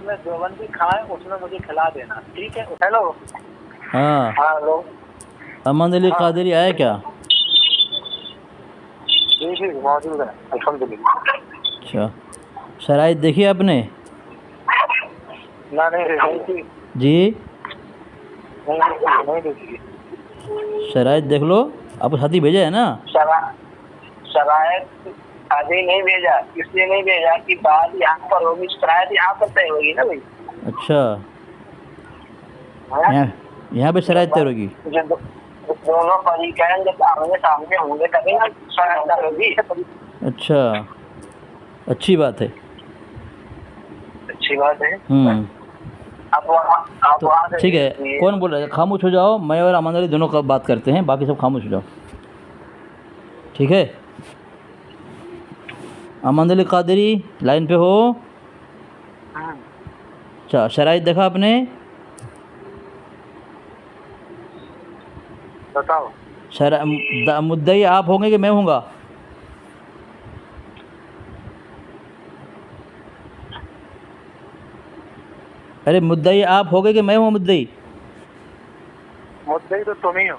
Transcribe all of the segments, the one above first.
जिसमें देवबंदी खाए उसमें मुझे खिला देना, ठीक है। हेलो। हाँ, हेलो। अमान अली कादरी आया क्या? जी जी मौजूद है अल्हम्दुलिल्लाह। अच्छा, शराइत देखी आपने? ना नहीं देखी। जी, नहीं देखी। शराइत देख लो। आपको साथी भेजा है ना? शरायत अभी नहीं भेजा, इसलिए नहीं भेजा कि बात यहाँ पर होगी, शरायत यहाँ पर तय होगी ना भाई। अच्छा, हाँ? यहाँ पे शराइत तय होगी। जो दोनों फरीकैन जब आमने सामने होंगे तभी ना शरायत तय होगी। अच्छा, अच्छी बात है। अच्छी बात है। आप तो वहाँ से ठीक है, कौन बोल रहा है? खामोश हो जाओ, मैं और अमान अली दोनों का बात करते हैं, बाकी सब खामोश हो जाओ, ठीक है? अमान अली कादरी लाइन पे हो? अच्छा, शराइत देखा आपने? बताओ। मुद्दई आप होंगे कि मैं होऊंगा? अरे मुद्दई आप होगे कि मैं हूँ मुद्दई? मुद्दई तो तुम ही हो।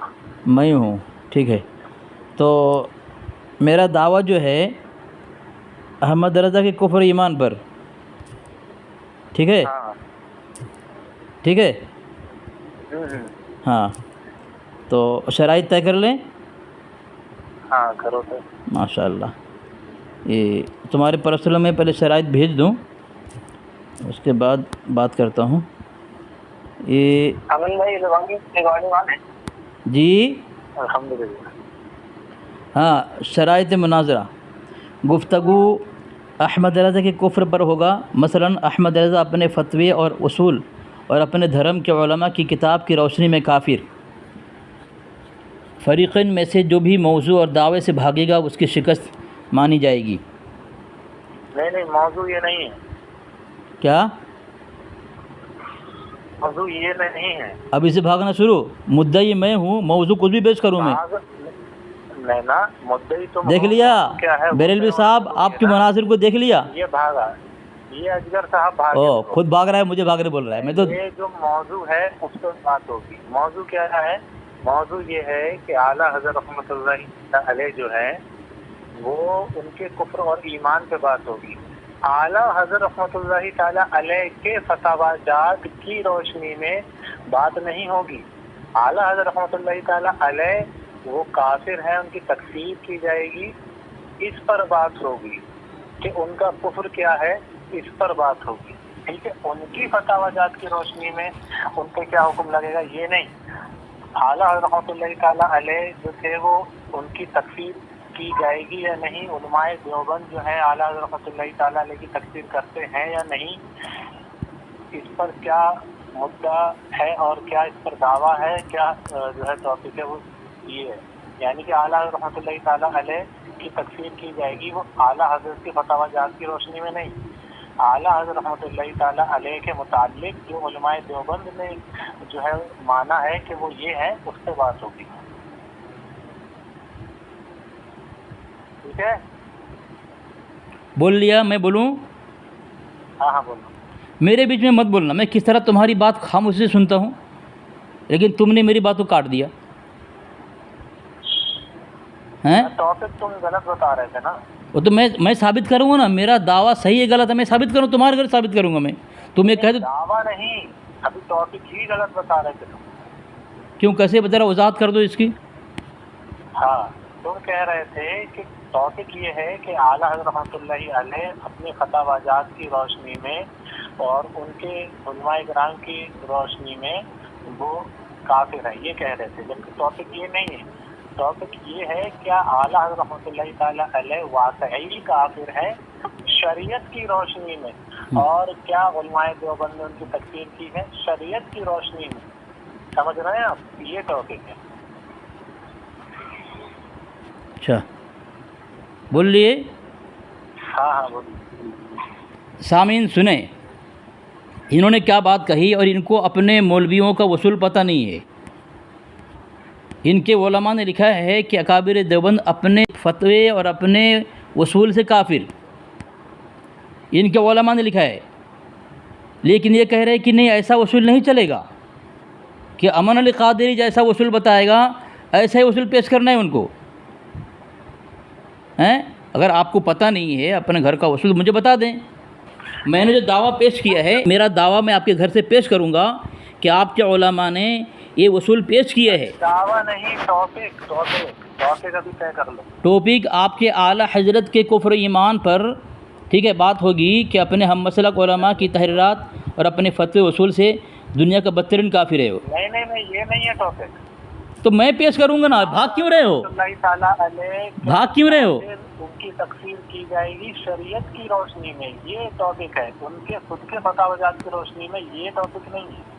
मैं हूँ, ठीक है। तो मेरा दावा जो है अहमद रज़ा के कुफ्र ईमान पर, ठीक है? हाँ। ठीक है। हाँ, तो शराइत तय कर लें। हाँ करो तो। माशाअल्लाह। ये तुम्हारे पर्सनल में पहले शराइत भेज दूँ, उसके बाद बात करता हूँ। ये अमन भाई रिकॉर्डिंग ऑन है? जी अल्हम्दुलिल्लाह। हाँ, शराइत मुनाजरा गुफ्तगू अहमद रज़ा के कुफ्र पर होगा। मसलन अहमद रज़ा अपने फतवे और उसूल और अपने धर्म के उलमा की किताब की रोशनी में काफिर। फ़रीक़ैन में से जो भी मौजू और दावे से भागेगा उसकी शिकस्त मानी जाएगी। नहीं मौजू ये नहीं है। क्या मौजू ये नहीं है? अब इसे भागना शुरू? मुद्दई मैं हूँ, मौजू कुछ भी पेश करूँ मैं? नहीं ना, मुद्दई तो देख लिया क्या है बरेलवी साहब, आपकी मनासिर को देख लिया। ये भागा, ये अजगर साहब भागे। ओ, खुद भाग रहा है, मुझे भागने बोल रहा है। मैं तो ये जो मौजू है उस पर बात होगी। मौजू क्या है? मौजू ये है कि आला हज़रत रहमतुल्लाह अलैह जो है वो उनके कुफ्र और ईमान पे बात होगी। आला हज़रत रहमतुल्लाह ताला अलैह के फतवाजात की रोशनी में बात नहीं होगी। आला हज़रत रहमतुल्लाह ताला अलैह वो काफिर है, उनकी तकफीर की जाएगी, इस पर बात होगी कि उनका कुफ्र क्या है, इस पर बात होगी, ठीक है। उनकी फतवाजात की रोशनी में उन पे क्या हुक्म लगेगा ये नहीं। आला हज़रत रहमतुल्लाह ताला अलैह जो थे वो उनकी तकफीर की जाएगी या नहीं, उलमाए देवबंद जो है आला हज़रत रहमतुल्लाह ताला अलैह की तकफीर करते हैं या नहीं, इस पर क्या मुद्दा है और क्या इस पर दावा है, क्या जो है टॉपिक है वो ये है। यानी कि आला हज़रत रहमतुल्लाह ताला अलैह की तकफीर की जाएगी वो आला हज़रत की फतवाजात की रोशनी में नहीं, आला हज़रत रहमतुल्लाह ताला अलैह के मुताल्लिक जो उलमाए देवबंद ने जो है माना है कि वो ये है, उस पर बात होगी, ठीक है। बोल लिया, मैं बोलूँ? हाँ बोलो। मेरे बीच में मत बोलना। मैं किस तरह तुम्हारी बात खामोशी से सुनता हूँ, लेकिन तुमने मेरी बात को काट दिया हैं। टॉपिक तुम गलत बता रहे थे ना। वो तो मैं साबित करूँगा ना, मेरा दावा सही है गलत है मैं साबित करूँ, तुम्हारे घर साबित करूँगा मैं। तुम ये कह दो दावा नहीं, अभी टॉपिक ही गलत बता रहे थे तुम। क्यों, कैसे ज़रा वजाहत कर दो इसकी। हाँ, तुम कह रहे थे कि टॉपिक ये है कि आला हज़रत रहमतुल्लाह अलैह अपने फतवाजात की रोशनी में और उनके उलमाए किराम की रोशनी में वो काफिर है, ये कह रहे थे। जबकि टॉपिक ये नहीं है। टॉपिक ये है क्या आला हज़रत रहमतुल्लाह ताला अलैह वाक़ई काफिर है शरीयत की रोशनी में, और क्या उलमाए देवबंद ने उनकी तकफीर की है शरीयत की रोशनी में। समझ रहे हैं आप? ये टॉपिक है। अच्छा, बोल लिए? हाँ बोलिए। सामीन सुने, इन्होंने क्या बात कही और इनको अपने मौलवियों का वसूल पता नहीं है। इनके उलमा ने लिखा है कि अकाबिर देवबंद अपने फतवे और अपने वसूल से काफिर, इनके उलमा ने लिखा है। लेकिन ये कह रहे हैं कि नहीं, ऐसा वसूल नहीं चलेगा कि अमन अली कादरी जैसा वसूल बताएगा ऐसा ही वसूल पेश करना है उनको। हैं, अगर आपको पता नहीं है अपने घर का वसूल मुझे बता दें। मैंने जो दावा पेश किया है, मेरा दावा मैं आपके घर से पेश करूंगा कि आपके उलमा ने ये वसूल पेश किया है। दावा नहीं, टॉपिक अभी तय कर लो। टॉपिक आपके आला हजरत के कुफ्र ईमान पर, ठीक है, बात होगी कि अपने हम मसलक उलमा की तहरीरात और अपने फतवे वसूल से दुनिया का बदतरीन काफिर है वो। नहीं, ये नहीं है टॉपिक। तो मैं पेश करूंगा ना, भाग क्यों रहे हो? भाग क्यों रहे हो? उनकी तकसीर की जाएगी शरीयत की रोशनी में, ये टॉपिक है। उनके खुद के फतावजात की रोशनी में ये टॉपिक नहीं है।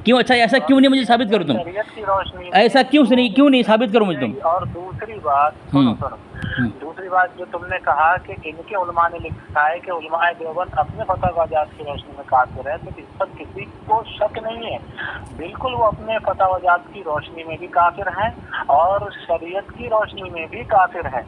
क्यों? अच्छा, ऐसा क्यों नहीं? मुझे साबित करो तुम। शरीयत की रोशनी ऐसा क्यों नहीं साबित करो मुझे तुम। और दूसरी बात सुनो, दूसरी बात जो तुमने कहा कि इनके उलमा ने लिखा है कि उलमाए देवबंद अपने फतावजात की रोशनी में काफिर है, तो इस पर किसी को शक नहीं है। बिल्कुल वो अपने फतावजात की रोशनी में भी काफिर हैं और शरीयत की रोशनी में भी काफिर हैं,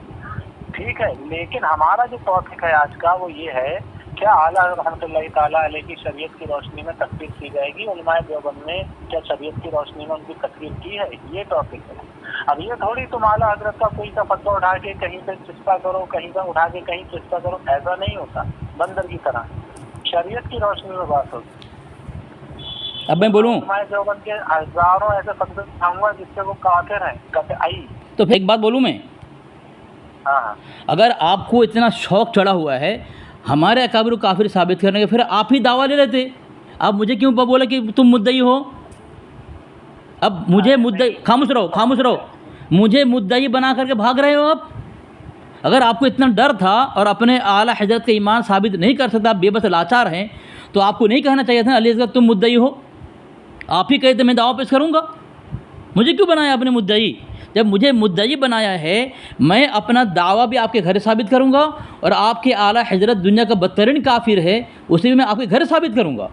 ठीक है। लेकिन हमारा जो टॉपिक है आज का वो ये है, क्या आला रहमतुल्लाह ताला अलैह की शरीयत की रोशनी में तकफीर की जाएगी? उलमाए देवबंद ने क्या शरीयत की रोशनी में उनकी तकफीर की है? ये टॉपिक है। अब ये थोड़ी तुम आला हजरत का कोई का फतवा उठा के कहीं पे चिस्ता करो, कहीं का उठा के कहीं चिस्ता करो, ऐसा नहीं होता। बंदर की तरह शरीयत की रोशनी में बात होगी। अब मैं बोलूँ, उलमाए देवबंद के हजारों ऐसे फतवे उठाऊंगा जिससे वो काफिर हैं कतई। तो फिर एक बात बोलूँ मैं, हाँ, अगर आपको इतना शौक चढ़ा हुआ है हमारे अकाबिर काफिर साबित करने के, फिर आप ही दावा ले लेते। आप मुझे क्यों बोला कि तुम मुद्दई हो? अब मुझे मुद्दई, खामोश रहो, मुझे मुद्दई बना करके भाग रहे हो आप। अगर आपको इतना डर था और अपने आला हजरत का ईमान साबित नहीं कर सकता, आप बेबस लाचार हैं, तो आपको नहीं कहना चाहिए था अली असगर तुम मुद्दई हो। आप ही कहते मैं दावा पेश करूँगा। मुझे क्यों बनाया आपने मुद्दई? जब मुझे मुद्दई बनाया है, मैं अपना दावा भी आपके घर साबित करूंगा और आपके आला हजरत दुनिया का बदतरीन काफिर है उसे भी मैं आपके घर साबित करूंगा।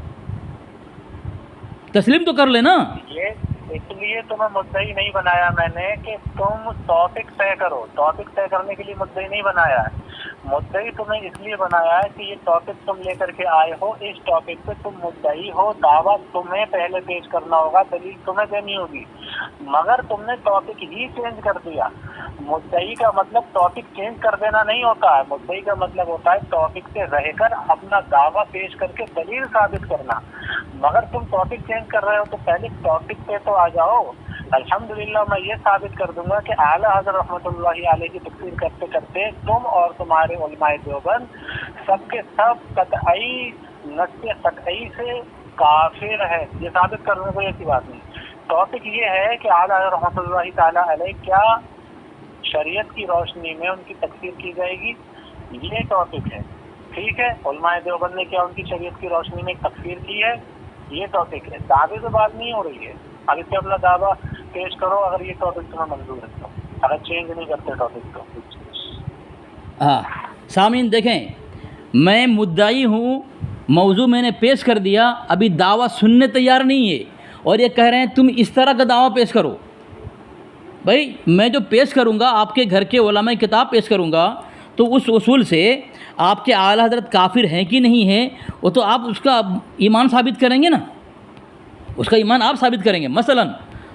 तस्लीम तो कर लेना। ये इसलिए तुम्हें मुद्दई नहीं बनाया मैंने कि तुम टॉपिक तय करो। टॉपिक तय करने के लिए मुद्दई नहीं बनाया है। मुद्दई तुम्हें इसलिए बनाया है कि ये टॉपिक तुम लेकर के आए हो, इस टॉपिक पे तुम मुद्दई हो, दावा तुम्हें पहले पेश करना होगा, दलील तुम्हें देनी होगी, मगर तुमने टॉपिक ही चेंज कर दिया। मुद्दई का मतलब टॉपिक चेंज कर देना नहीं होता है। मुद्दई का मतलब होता है टॉपिक से रहकर अपना दावा पेश करके दलील साबित करना। मगर तुम टॉपिक चेंज कर रहे हो तो पहले टॉपिक पे तो आ जाओ। अल्हम्दुलिल्लाह मैं ये साबित कर दूंगा कि आला हज़रत रहमतुल्लाहि अलैह की तकफीर करते करते तुम और तुम्हारे उलमाए देवबंद सबके सब कतई नस्से कतई से काफिर है। ये साबित करने में कोई ऐसी बात नहीं। टॉपिक ये है कि आला हज़रत रहमतुल्लाहि ताला अलैह क्या शरीयत की रोशनी में उनकी तकफीर की जाएगी, ये टॉपिक है, ठीक है। उलमाए देवबंद ने क्या उनकी शरीयत की रोशनी में तकफीर की है, ये टॉपिक है। दावे से बात नहीं हो रही है। अब इससे अपना दावा पेश करो अगर ये टॉपिक तुम्हें मंजूर है तो, अगर चेंज नहीं करते टॉपिक तो। हाँ सामीन देखें, मैं मुद्दाई हूँ, मौजू मैंने पेश कर दिया, अभी दावा सुनने तैयार नहीं है और ये कह रहे हैं तुम इस तरह का दावा पेश करो। भाई मैं जो पेश करूँगा आपके घर के उलमा किताब पेश करूँगा तो उस उसूल से आपके आला हज़रत काफिर हैं कि नहीं है वो तो आप उसका ईमान साबित करेंगे ना, उसका ईमान आप साबित करेंगे।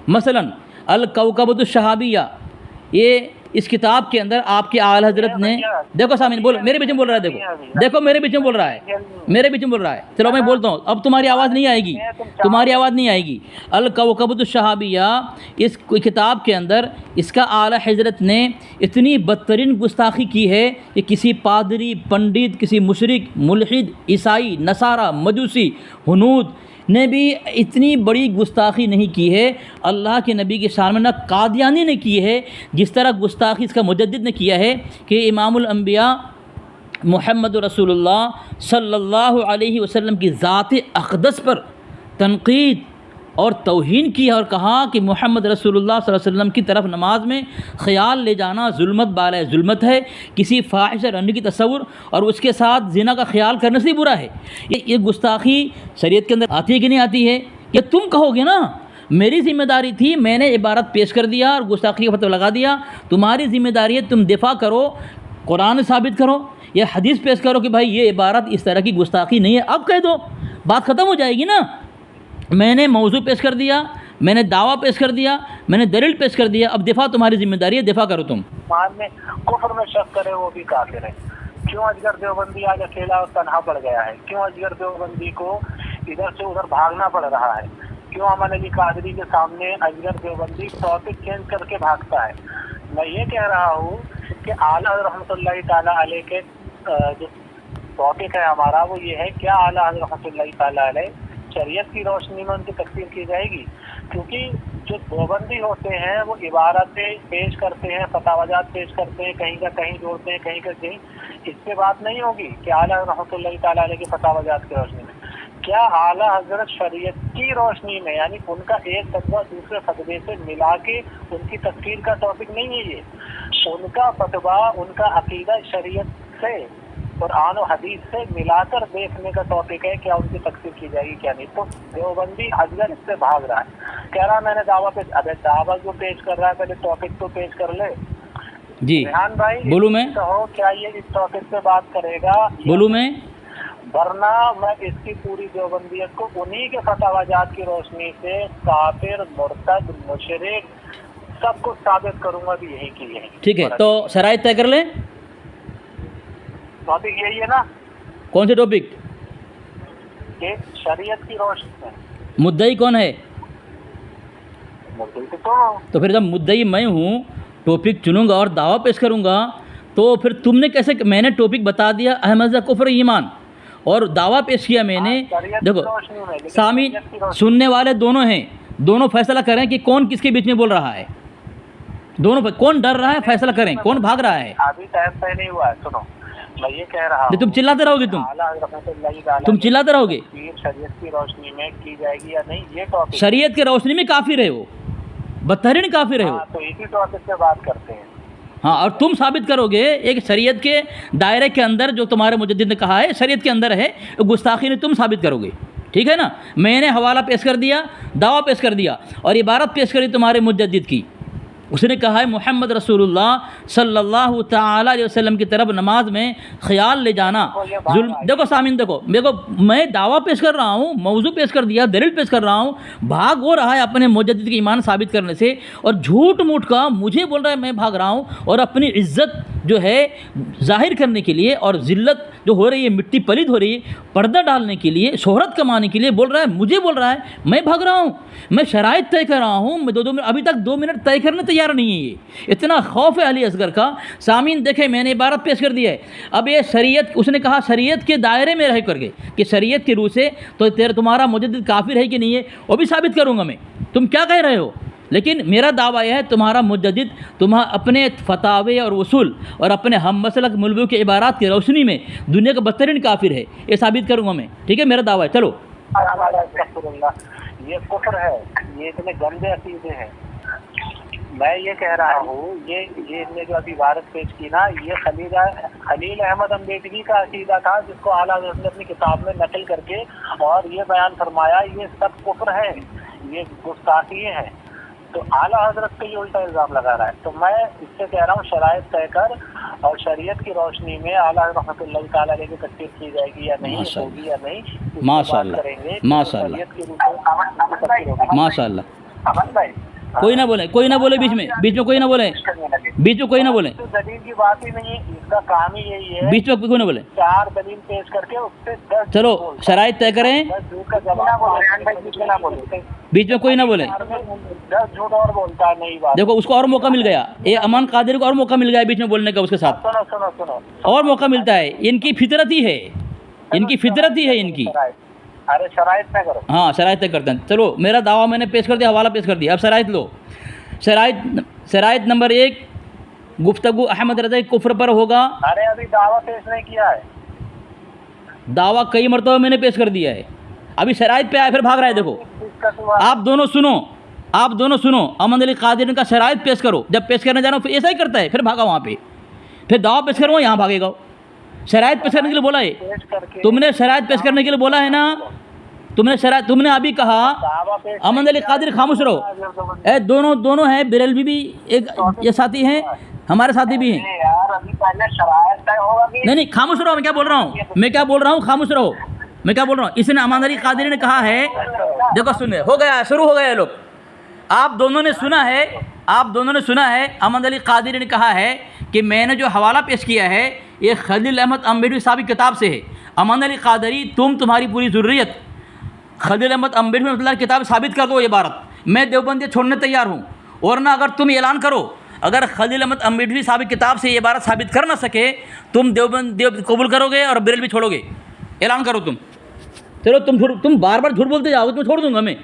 मसलन अल कौकबतुश शहाबिया, ये इस किताब के अंदर आपके आला हज़रत ने, देखो सामीन बोलो, मेरे बीच में बोल रहा है, देखो मेरे बीच में बोल रहा है, चलो मैं बोलता हूँ, अब तुम्हारी आवाज़ नहीं आएगी, अल कौकबतुश शहाबिया, इस किताब के अंदर इसका आला हज़रत ने इतनी बदतरीन गुस्ताखी की है कि किसी पादरी, पंडित, किसी मुशरिक, मुल्हिद, ईसाई, नसारा, मजूसी, हुनूद ने भी इतनी बड़ी गुस्ताखी नहीं की है अल्लाह के नबी के शान में, ना कादियानी ने की है जिस तरह गुस्ताखी इसका मुजद्दिद ने किया है कि इमामुल अंबिया मुहम्मद रसूलुल्लाह सल्लल्लाहु अलैहि वसल्लम की ज़ात अक़दस पर तनक़ीद और तौहीन की और कहा कि मोहम्मद रसूलुल्लाह सल्लल्लाहु अलैहि वसल्लम की तरफ नमाज में ख़याल ले जाना जुल्मत बाला जुल्मत है, किसी फ़ाहिश रंड की तसव्वुर और उसके साथ ज़िना का ख्याल करने से ही बुरा है। ये गुस्ताखी शरीयत के अंदर आती है कि नहीं आती है? ये तुम कहोगे ना, मेरी ज़िम्मेदारी थी, मैंने इबारत पेश कर दिया और गुस्ताखी का फतवा लगा दिया, तुम्हारी ज़िम्मेदारी है तुम दिफा करो, कुरान साबित करो या हदीस पेश करो कि भाई ये इबारत इस तरह की गुस्ताखी नहीं है, अब कह दो, बात ख़त्म हो जाएगी ना। मैंने मौजू पेश कर दिया, मैंने दावा पेश कर दिया, मैंने दलील पेश कर दिया, अब दिफा तुम्हारी जिम्मेदारी है, दिफा करो तुम। मान में कुफ्र में शक करे वो भी काफिर है। क्यों असगर देवबंदी आज अकेला और तनहा पड़ गया है? क्यों असगर देवबंदी को इधर से उधर भागना पड़ रहा है? क्यों अमन अली कादरी के सामने असगर देवबंदी टॉपिक चेंज करके भागता है? मैं ये कह रहा हूँ कि आला रहमतुल्लाह ताला अलैह के जो टॉपिक है हमारा वो ये है, क्या आला रहमतुल्लाह ताला अलैह शरीयत की रोशनी में उनकी तकसीर की जाएगी? क्योंकि जो देवबंदी होते हैं वो इबारतें पेश करते हैं, फतावाजात पेश करते हैं, कहीं का कहीं जोड़ते हैं, कहीं का कहीं, इससे बात नहीं होगी कि आला रहमतुल्लाह ताला अलैह के फतावाजात की रोशनी में। क्या आला हजरत शरीयत की रोशनी में, यानी उनका एक फतवा दूसरे फतवे से मिला के उनकी तकसीर का टॉपिक नहीं है ये। उनका फतवा, उनका अकीदा शरीयत से कुरान और हदीस से मिलाकर देखने का टॉपिक है, क्या उनकी तकसीर की जाएगी क्या नहीं। तो देवबंदी अजगर इससे भाग रहा है, कह रहा मैंने दावा पेश, अबे दावा जो पेश कर रहा है पहले टॉपिक तो पेश कर ले। जी रेहान भाई बोलूँ मैं? कहो क्या ये इस टॉपिक पे बात करेगा? बोलूँ मैं? वरना मैं इसकी पूरी देवबंदियत को उन्हीं के फतावाजात की रोशनी से काफिर, मुर्तद, मुशरिक सब कुछ साबित करूंगा भी यही की है। ठीक है, तो शराइत तय कर लें। टॉपिक यही है ना? कौन से टॉपिक? कि शरीयत की रोशनी में मुद्दई कौन है? मुद्दई तो फिर जब मुद्दई मैं हूँ, टॉपिक चुनूंगा और दावा पेश करूंगा, तो फिर तुमने कैसे, मैंने टॉपिक बता दिया अहमद कुफ्र ईमान और दावा पेश किया मैंने। देखो सामी सुनने वाले दोनों हैं, दोनों फैसला करें कि कौन किसके बीच में बोल रहा है, दोनों कौन डर रहा है फैसला करें, कौन भाग रहा है। अभी टाइम तय नहीं हुआ है, सुनो मैं ये कह रहा हूँ। तुम चिल्लाते रहोगे, तुम चिल्लाते रहोगे। शरीयत की रोशनी में की जाएगी या नहीं ये टॉपिक? शरीयत की रोशनी में काफिर है वो, बदतरीन काफिर है वो। तो इसी टॉपिक पे बात करते हैं। हाँ, और तुम साबित करोगे एक शरीयत के दायरे के अंदर जो तुम्हारे मुजद्दिद ने कहा है शरीयत के अंदर है, गुस्ताखी ने तुम साबित करोगे। ठीक है ना? मैंने हवाला पेश कर दिया, दावा पेश कर दिया और इबारत पेश करी तुम्हारे मुजद्दिद की। उसने कहा है मोहम्मद रसूलुल्लाह सल्लल्लाहु ताला अलैहि वसल्लम की तरफ नमाज में ख्याल ले जाना जुल्म। देखो सामीन, देखो मैं दावा पेश कर रहा हूँ, मौजू पेश कर दिया, दलील पेश कर रहा हूँ, भाग हो रहा है अपने मुजद्दिद की ईमान साबित करने से, और झूठ मूठ का मुझे बोल रहा है मैं भाग रहा हूँ, और अपनी इज्जत जो है जाहिर करने के लिए और ज़िल्लत जो हो रही है, मिट्टी पलीद हो रही है, पर्दा डालने के लिए, शोहरत कमाने के लिए बोल रहा है, मुझे बोल रहा है मैं भाग रहा हूँ। मैं शराइत तय कर रहा हूँ, मैं दो मिनट, अभी तक 2 मिनट तय करने तैयार नहीं है। ये इतना खौफ है अली असगर का। सामीन देखे मैंने इबारत पेश कर दी है, अब ये शरीयत, उसने कहा शरीयत के दायरे में रह करके कि शरीयत की रूह से तो तुम्हारा मुजद्दिद काफिर है कि नहीं है वो भी साबित करूँगा मैं। तुम क्या कह रहे हो? लेकिन मेरा दावा यह है तुम्हारा मुजद्दिद अपने फतावे और उसूल और अपने हम मसलक मुल्बू के इबारात की रोशनी में दुनिया का बदतरीन काफिर है, ये साबित करूँगा मैं। ठीक है, मेरा दावा है। चलो ये कुफ्र है, ये इतने गंदे अकीदे हैं। मैं ये कह रहा हूँ ये इनने जो अभी इबारत पेश की ना, ये खलील अहमद अम्बेडकी का अकीदा था, जिसको आला हज़रत ने अपनी किताब में नकल करके और ये बयान फरमाया ये सब कुफ्र है, ये गुस्ताखी है। तो आला हज़रत पे ये उल्टा इल्ज़ाम लगा रहा है। तो मैं इससे कह रहा हूँ शराइत तय कर और शरीयत की रोशनी में आला रहमतुल्लाह ताला अलैह की तकसीर की जाएगी या नहीं, होगी या नहीं, माशाअल्लाह माशाअल्लाह। कोई ना बोले, कोई ना बोले, बीच में कोई ना बोले, बीच में कोई ना बोले। दलील की बात ही नहीं है, इसका काम ही यही है, बीच में कोई ना बोले। 4 दलील पेश करके उससे 10 चलो शराइत तय करें, बीच में कोई ना बोले। 10 झूठ और बोलता है नहीं बात। देखो उसको और मौका मिल गया, ये अमान कादिर को और मौका मिल गया बीच में बोलने का, उसके साथ सुनो और मौका मिलता है। इनकी फितरत ही है, इनकी फितरत ही है इनकी। अरे शराइत तय करो। हाँ शराइत तय करते हैं। चलो मेरा दावा मैंने पेश कर दिया, हवाला पेश कर दिया, अब शराइत लो। शराइत नंबर 1, गुफ्तगू अहमद रज़ा कुफ्र पर होगा। अरे अभी दावा पेश नहीं किया है। दावा कई मरतबा मैंने पेश कर दिया है, अभी शराइत पे आए फिर भाग रहा है। देखो आप दोनों सुनो, अहमद अली कादिर का शराइत पेश करो। जब पेश करने जाना फिर ऐसा ही करता है, फिर भागा वहाँ पे, फिर दावा पेश करो यहाँ भागेगा। शराइत पेश करने के लिए बोला है तुमने, शराइत पेश करने के लिए बोला है ना तुमने अभी कहा अहमद अली कादिर खामोश रहो। दोनों हैं, बिरलवी भी एक ये साथी हैं, हमारे साथी भी हैं। अभी पहले शरायत तय होगा कि नहीं खामोश रहो, मैं क्या बोल रहा हूँ, खामोश रहो, मैं क्या बोल रहा हूँ। इसने अमान अली कादरी ने कहा है, देखो सुने, हो गया, शुरू हो गए लोग। आप दोनों ने सुना है अमान अली कादरी ने कहा है कि मैंने जो हवाला पेश किया है ये खलील अहमद अम्बेडवी साहब की किताब से है। अमान अली कादरी, तुम्हारी पूरी ज़ुर्रियत खलील अहमद अम्बेडवी रहमतुल्लाह की किताब साबित कर दो ये इबारत, मैं देवबंदी छोड़ने तैयार हूँ। और ना अगर तुम ऐलान करो, अगर खलील अहमद अम्बेडवी साहब की किताब से ये इबारत साबित कर ना सके, तुम देवबंद कबूल करोगे और बरेलवी छोड़ोगे। ऐलान करो तुम। चलो तुम बार बार झूठ बोलते जाओगे, तुम्हें छोड़ दूंगा मैं।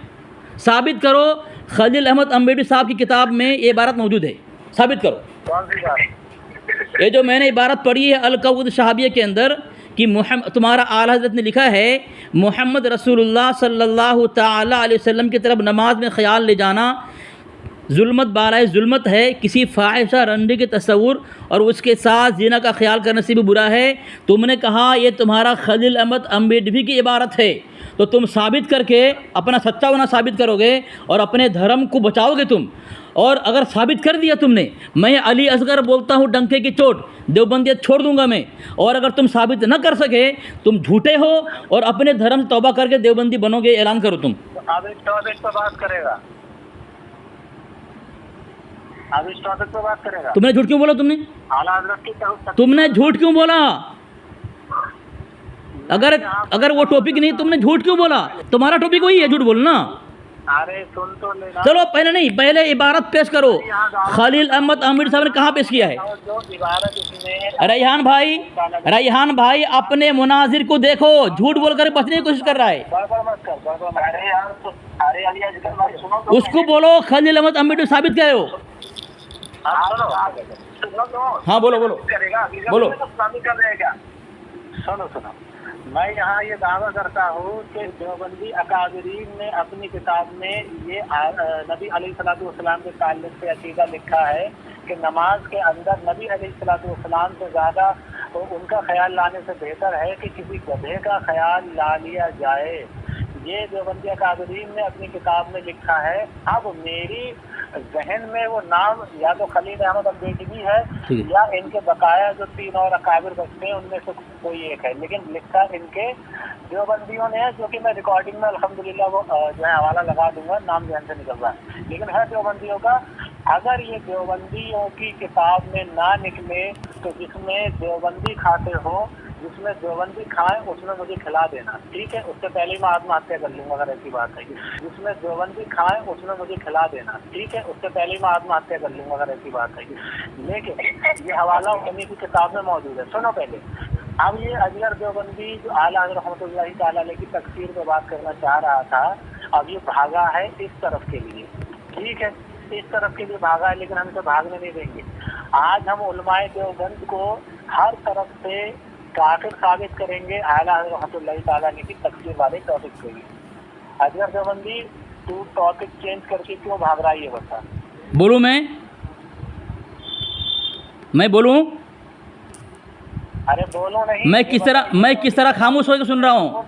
साबित करो खलील अहमद अम्बेडवी साहब की किताब में ये इबारत मौजूद है, साबित करो। कौन सी बात? ये जो मैंने इबारत पढ़ी है अल-कौद शहाबिया के अंदर कि तुम्हारा आला हज़रत ने लिखा है मोहम्मद रसूलुल्लाह सल्लल्लाहु ताला अलैहि वसल्लम की तरफ नमाज में ख्याल ले जाना जुल्मत बाराए जुल्मत है, किसी फ़ाहिशा रंडे के तस्वुर और उसके साथ ज़िना का ख्याल करने से भी बुरा है। तुमने कहा ये तुम्हारा खलील अहमद अम्बेडवी की इबारत है, तो तुम साबित करके अपना सच्चा होना साबित करोगे और अपने धर्म को बचाओगे तुम। और अगर साबित कर दिया तुमने, मैं अली असगर बोलता हूँ डंके की चोट, देवबंदियत छोड़ दूंगा मैं। और अगर तुम साबित न कर सके, तुम झूठे हो और अपने धर्म से तौबा करके देवबंदी बनोगे। ऐलान करो तुम। अब इस टॉपिक पर बात करेगा, अब इस टॉपिक पर बात करेगा। तुमने झूठ क्यों बोला? आला हज़रत की तरफ तुमने झूठ क्यों बोला? अगर वो टॉपिक नहीं, तुमने झूठ क्यों बोला? तुम्हारा टॉपिक वही है, झूठ बोलना। अरे सुन तो लेना। चलो पहले इबारत पेश करो। खलील अहमद अम्बेडवी साहब ने कहाँ पेश किया है? जो इबारत इसमें रैहान भाई अपने मुनाजिर को देखो, झूठ बोलकर बचने की कोशिश कर रहा है। गड़बड़ मत कर। अरे यार अरे अली असगर भाई सुनो तो। उसको बोलो खलील अहमद अम्बेडवी साबित क्या हो। सुनो तो। हाँ बोलो करेगा बोलो। कर रहेगा। सुनो मैं यहाँ ये दावा करता हूँ कि देवबंदी अकादरीन ने अपनी किताब में ये नबी अलैहिस्सलाम के ताल्लुक से अकीदा लिखा है कि नमाज के अंदर नबी अलैहिस्सलाम से ज़्यादा उनका ख्याल लाने से बेहतर है कि किसी गधे का ख्याल ला लिया जाए। ये देवबंदी अकादरीन ने अपनी किताब में लिखा है। अब मेरी जहन में वो नाम या तो खलील अहमद अम्बेडवी है या इनके बकाया जो 3 और अकाबिर बचते हैं उनमें से कोई एक है, लेकिन लिखा इनके देवबंदियों ने है, जो कि मैं रिकॉर्डिंग में अल्हम्दुलिल्लाह वो जो है हवाला लगा दूंगा, नाम जहन से निकल रहा है, लेकिन है देवबंदियों का। अगर ये देवबंदियों की किताब में ना निकले तो जिसमें देवबंदी खाते हो, जिसमें देवबंदी खाएं उसमें मुझे खिला देना, ठीक है? उससे पहले ही मैं आत्महत्या कर लूँगा अगर ऐसी बात है। जिसमें देवबंदी खाएं उसमें मुझे खिला देना, ठीक है? उससे पहले ही मैं आत्महत्या कर लूँगा अगर ऐसी बात है। लेकिन ये हवाला उन्हीं की किताब में मौजूद है। सुनो पहले। अब ये अजगर देवबंदी जो आला हज़रत रहमतुल्लाहि तआला अलैहि की तकसीर पे बात करना चाह रहा था, अब ये भागा है इस तरफ के लिए, ठीक है? इस तरफ के लिए भागा है, लेकिन हम इसे भागने नहीं देंगे। आज हम उलमाए देवबंद को हर तरफ से काफिर साबित करेंगे आला हज़रत रहमतुल्लाहि तआला अलैहि की तकसीर वाले टॉपिक पे ही। अजगर देवबंदी तू टॉपिक चेंज करके क्यों भाग रहा है ये बता। बोलूँ मैं बोलूँ? अरे बोलो नहीं। मैं किस तरह खामोश होकर सुन रहा हूँ?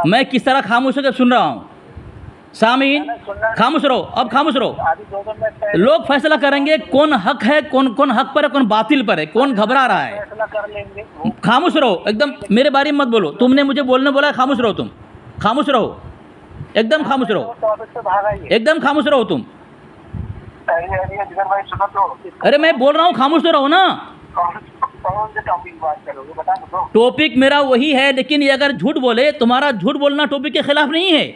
मैं किस तरह खामोश होकर सुन रहा हूँ? सामीन खामोश रहो, अब खामोश रहो। लोग फैसला करेंगे कौन हक है, कौन हक पर है, कौन बातिल पर है, कौन घबरा रहा है। खामोश रहो एकदम, मेरे बारे में मत बोलो। तुमने मुझे बोलने बोला, खामोश रहो तुम, खामोश रहो, एकदम खामोश रहो, एकदम खामोश रहो तुम। अरे मैं बोल रहा हूँ, खामोश तो रहो ना। टॉपिक मेरा वही है, लेकिन ये अगर झूठ बोले, तुम्हारा झूठ बोलना टॉपिक के खिलाफ नहीं है।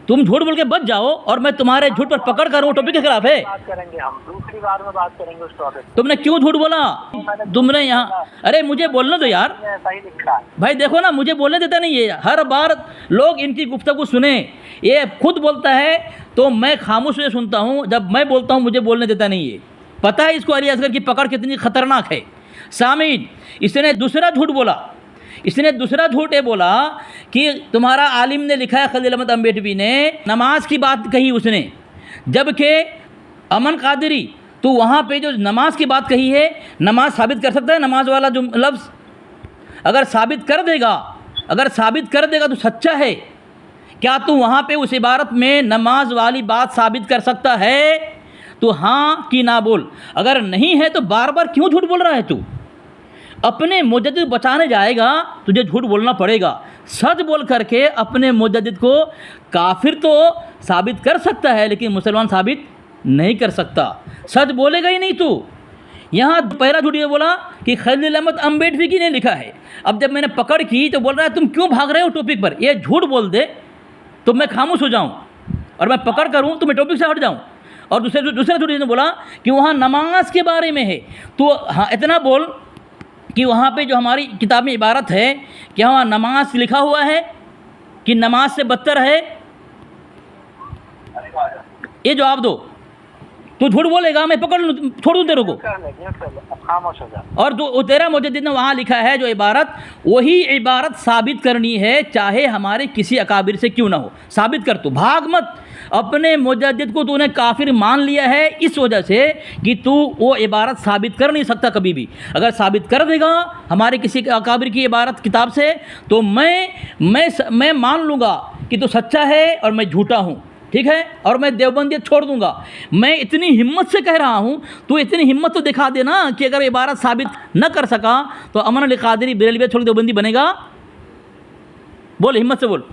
तुम झूठ बोल के बच जाओ और मैं तुम्हारे झूठ पर पकड़ कर वो टॉपिक के खिलाफ है। बात करेंगे हम दूसरी बार में बात करेंगे उस टॉपिक। तुमने क्यों झूठ बोला? तुमने यहाँ, अरे मुझे बोलने दो यार। सही लिखा भाई देखो ना, मुझे बोलने देता नहीं है। हर बार लोग इनकी गुफ्तगू सुने, ये खुद बोलता है तो मैं खामोश हुए सुनता हूँ, जब मैं बोलता हूँ मुझे बोलने देता नहीं है। पता है इसको अली असगर की पकड़ कितनी खतरनाक है। सामीन, इसने दूसरा झूठ बोला। इसने दूसरा झूठ ये बोला कि तुम्हारा आलिम ने लिखा है, खलील अहमद अम्बेडवी ने नमाज की बात कही उसने, जबकि अमन कादरी तो वहाँ पे जो नमाज की बात कही है, नमाज साबित कर सकता है? नमाज वाला जो लफ्ज़ अगर साबित कर देगा तो सच्चा है। क्या तू वहाँ पे उस इबारत में नमाज वाली बात साबित कर सकता है? तो हाँ कि ना बोल। अगर नहीं है तो बार बार क्यों झूठ बोल रहा है तू? अपने मुजद्दिद बचाने जाएगा तुझे झूठ बोलना पड़ेगा। सच बोल करके अपने मुजद्दिद को काफिर तो साबित कर सकता है लेकिन मुसलमान साबित नहीं कर सकता। सच बोलेगा ही नहीं तू। यहाँ पहला झूठ ये बोला कि खलील अहमद अम्बेडकर ने लिखा है। अब जब मैंने पकड़ की तो बोल रहा है तुम क्यों भाग रहे हो टॉपिक पर, ये झूठ बोल दे तो मैं खामोश हो जाऊँ और मैं पकड़ करूँ तो मैं टॉपिक से हट जाऊँ। और दूसरा झूठ ने बोला कि वहाँ नमाज के बारे में है, तो हाँ इतना बोल कि वहाँ पे जो हमारी किताब में इबारत है कि वहाँ नमाज लिखा हुआ है कि नमाज से बदतर है, ये जवाब दो। तू झूठ बोलेगा मैं पकड़ लूँ, छोड़ दूँ तेरे को। और जो तेरा मुजद्दिद ने वहाँ लिखा है जो इबारत, वही इबारत साबित करनी है चाहे हमारे किसी अकाबिर से क्यों ना हो। साबित कर, तू भाग मत। अपने मुजद्दिद को तूने काफिर मान लिया है इस वजह से कि तू वो इबारत साबित कर नहीं सकता कभी भी। अगर साबित कर देगा हमारे किसी अकाबिर की इबारत किताब से तो मैं मान लूँगा कि तू सच्चा है और मैं झूठा हूँ, ठीक है, और मैं देवबंदियत छोड़ दूंगा। मैं इतनी हिम्मत से कह रहा हूँ, तो इतनी हिम्मत तो दिखा देना कि अगर इबारत साबित न कर सका तो अमन अली कादरी बरेलवियत छोड़ देवबंदी बनेगा। बोल, हिम्मत से बोल।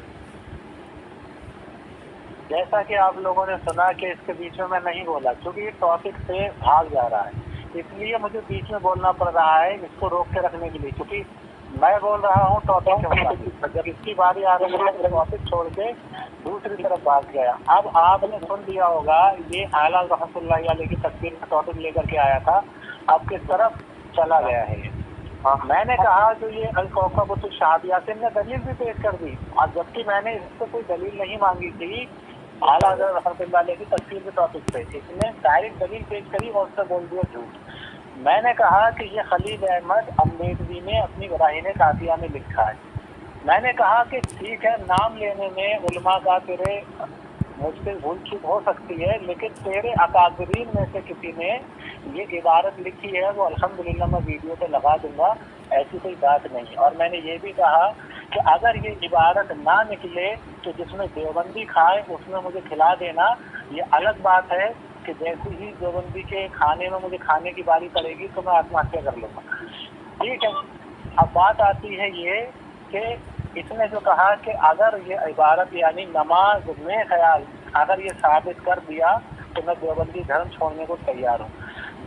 जैसा कि आप लोगों ने सुना कि इसके बीच में मैं नहीं बोला क्योंकि ये टॉपिक से भाग जा रहा है, इसलिए मुझे बीच में बोलना पड़ रहा है इसको रोक के रखने के लिए, क्योंकि मैं बोल रहा हूँ टॉपिक के मुताबिक। जब इसकी बारी आ रही है तो टॉपिक छोड़ के दूसरी तरफ भाग गया। अब आपने सुन लिया होगा ये आला रहमतुल्लाहि अलैहि की तकरीर का टॉपिक लेकर के आया था, अब किस तरफ चला गया है ये। मैंने कहा जो ये अल-कौकब शाहब यासिन ने दलील भी पेश कर दी, और जबकि मैंने इससे कोई दलील नहीं मांगी थी आला रहमतुल्लाहि अलैहि की तकरीर के टॉपिक पे, इसने डायरेक्ट दलील पेश करी और उससे बोल दिया झूठ। मैंने कहा कि ये खलील अहमद अम्बेडकर ने अपनी बराहीन काफिया में लिखा है। मैंने कहा कि ठीक है, नाम लेने में उलमा का तेरे मुझसे भूल चूक हो सकती है, लेकिन तेरे अकाबरीन में से किसी ने ये इबारत लिखी है वो अल्हम्दुलिल्लाह मैं वीडियो पे लगा दूंगा, ऐसी कोई बात नहीं। और मैंने ये भी कहा कि अगर ये इबारत ना निकले तो जिसमें देवबंदी खाए उसमें मुझे खिला देना। ये अलग बात है कि जैसे ही देवबंदी के खाने में मुझे खाने की बारी पड़ेगी तो मैं आत्महत्या कर लूँगा, ठीक है। अब बात आती है ये कि इसने जो कहा कि अगर ये इबारत यानी नमाज में ख्याल अगर ये साबित कर दिया तो मैं देवबंदी धर्म छोड़ने को तैयार हूँ।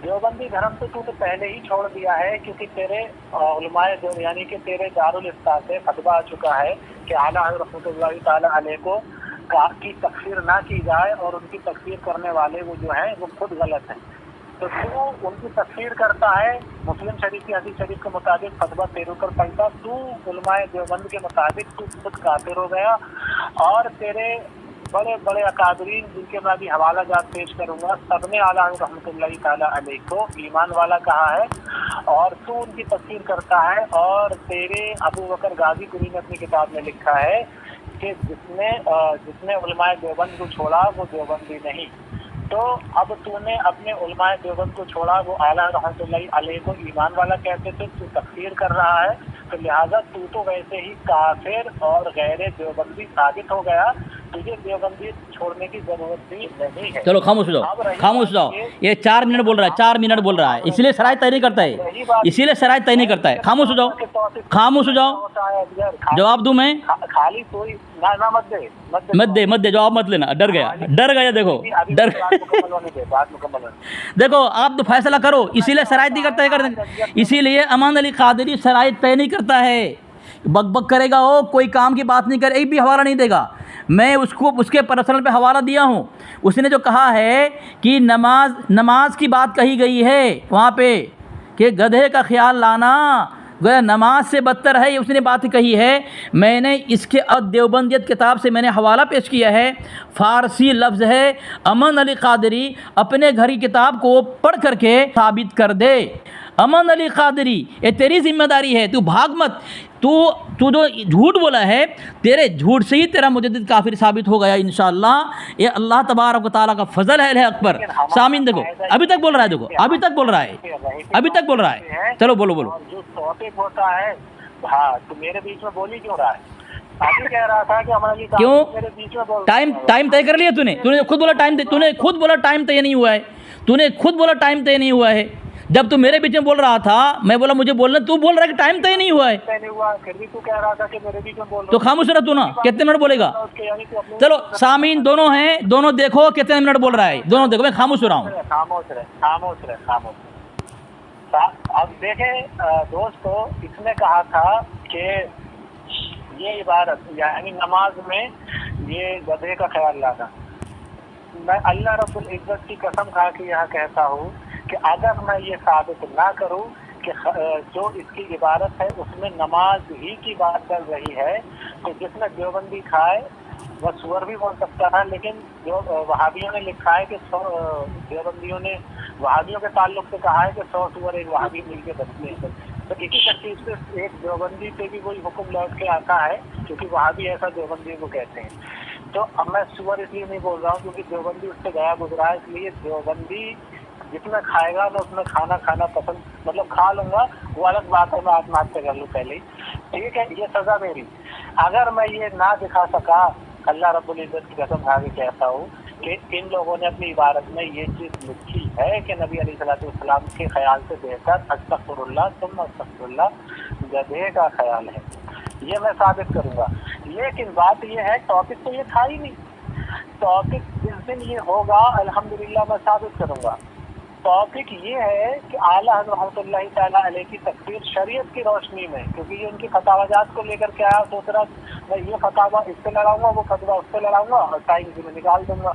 देवबंदी धर्म तो तू तो पहले ही छोड़ दिया है, क्योंकि तेरे उलमाए यानी कि तेरे दारुल इफ्ता से फतवा आ चुका है कि आला रहमतुल्लाहि ताला अलैह को की तकफीर ना की जाए और उनकी तकफीर करने वाले वो जो हैं वो खुद गलत हैं। तो तू उनकी तकफीर करता है मुस्लिम शरीफ की हदीस शरीफ के मुताबिक फतवा तेरे ऊपर पड़ता, तू उलमाए देवबंद के मुताबिक तू खुद काफिर हो गया। और तेरे बड़े बड़े अकादरीन जिनके मैं अभी हवाला जात पेश करूंगा, सबने आला रहमतुल्लाहि ताला अलैह को ईमान वाला कहा है और तू उनकी तकफीर करता है। और तेरे अबू बकर गाजीपुरी ने अपनी किताब में लिखा है कि जिसने उलमाए देवबंद को छोड़ा वो देवबंदी नहीं। तो अब तूने अपने उलमाए देवबंद को छोड़ा, वो आला रहमतुल्लाहि अलैह को ईमान वाला कहते थे, तू तकफीर कर रहा है, तो लिहाजा तू तो वैसे ही काफिर और गैर देवबंदी साबित हो गया, तुझे देवबंदी छोड़ने की जरूरत भी नहीं है। चलो खामोश हो जाओ, खामोश हो जाओ। ये 4 मिनट बोल रहा है, 4 मिनट बोल रहा है, इसलिए शराइत तय नहीं करता है, इसीलिए शराइत तय नहीं करता है। खामोश हो जाओ, खामोश हो जाओ। जवाब दूं मैं? खाली कोई ना मत दे, जवाब मत लेना। डर गया, देखो डर। देखो आप तो फैसला करो, इसीलिए शराइत नहीं करता है, इसीलिए अमान अली कादरी शराइत तय नहीं करता है। बक करेगा वो, कोई काम की बात नहीं करे, एक भी हवाला नहीं देगा। मैं उसको उसके पर्सनल पे हवाला दिया हूँ। उसने जो कहा है कि नमाज की बात कही गई है वहाँ पे कि गधे का ख्याल लाना नमाज से बदतर है, ये उसने बात कही है। मैंने इसके देवबंदियत किताब से मैंने हवाला पेश किया है, फ़ारसी लफ्ज़ है। अमन अली कादरी अपने घर की किताब को पढ़ करके साबित कर दे। अमन अली कादरी, ये तेरी जिम्मेदारी है, तू भाग मत। तू जो झूठ बोला है, तेरे झूठ से ही तेरा मुजद्दिद काफिर साबित हो गया इंशाअल्लाह। ये अल्लाह तबारक व तआला का फजल है अकबर। सामीन देखो, अभी तक बोल रहा है, देखो अभी तक बोल रहा है, चलो बोलो। जो टॉपिक होता है, हाँ, तो मेरे बीच में बोली क्यों रहा है? अभी कह रहा था कि हमारे क्यों मेरे बीच में बोल टाइम तय कर लिया तूने खुद बोला टाइम तय नहीं हुआ है, जब तू मेरे बीच में बोल रहा था, मैं बोला मुझे बोलना, तू बोल रहा है कि टाइम तय नहीं हुआ है, नहीं हुआ, फिर भी तू कह रहा था कि मेरे बीच में बोल तो खामोश रह तू ना, कितने मिनट बोलेगा? चलो सामीन दोनों हैं, दोनों देखो कितने मिनट बोल रहा है, दोनों देखो, मैं खामोश हो रहा हूँ। खामोश रहे। अब देखें दोस्तों, इसने कहा था कि ये इबारत यानी नमाज में ये गधे का ख्याल लाना, मैं अल्लाह रब्बुल इज्जत की कसम खा के यहाँ कहता हूँ कि अगर मैं ये साबित ना करूँ कि जो इसकी इबारत है उसमें नमाज ही की बात कर रही है, तो जिसने देवबंदी खाए वह सुअर भी बोल सकता है। लेकिन जो वहाबियों ने लिखा है कि देवबंदियों ने वहाबियों के ताल्लुक से कहा है कि 100 सुअर एक वहाबी मिल के बचते हैं, तो इसी तरतीब से एक देवबंदी पे भी वही हुक्म लौट के आता है, क्योंकि वहाबी ऐसा देवबंदी को कहते हैं। तो अब मैं सुअर इसलिए नहीं बोल रहा हूँ क्योंकि देवबंदी उससे गया गुजरा है, इसलिए देवबंदी जितना खाएगा मैं उसमें खाना पसंद, मतलब खा लूँगा, वो अलग बात है, मैं आत्महत्या कर लूँ पहले ही, ठीक है, ये सज़ा मेरी। अगर मैं ये ना दिखा सका, अल्लाह रब्बुल इज्जत की कसम खा के कहता हूँ कि इन लोगों ने अपनी इबारत में ये चीज़ लिखी है कि नबी अलैहिस्सलाम के ख्याल से बेहतर अस्तगफिरुल्लाह सुम्मा अस्तगफिरुल्लाह गधे का ख्याल है, ये मैं साबित करूँगा। लेकिन बात ये है, टॉपिक तो ये था ही नहीं, टॉपिक जिस दिन ये होगा अल्हम्दुलिल्लाह मैं साबित करूँगा। टॉपिक ये है कि आला हज़रत रहमतुल्लाहि तआला अलैह की तकफीर शरीयत की रोशनी में, क्योंकि ये उनकी फतावाजात को लेकर के आया, सोच रहा मैं ये फतावा इससे लड़ाऊंगा, वो फतवा उससे लड़ाऊंगा और टाइम भी मैं निकाल दूंगा।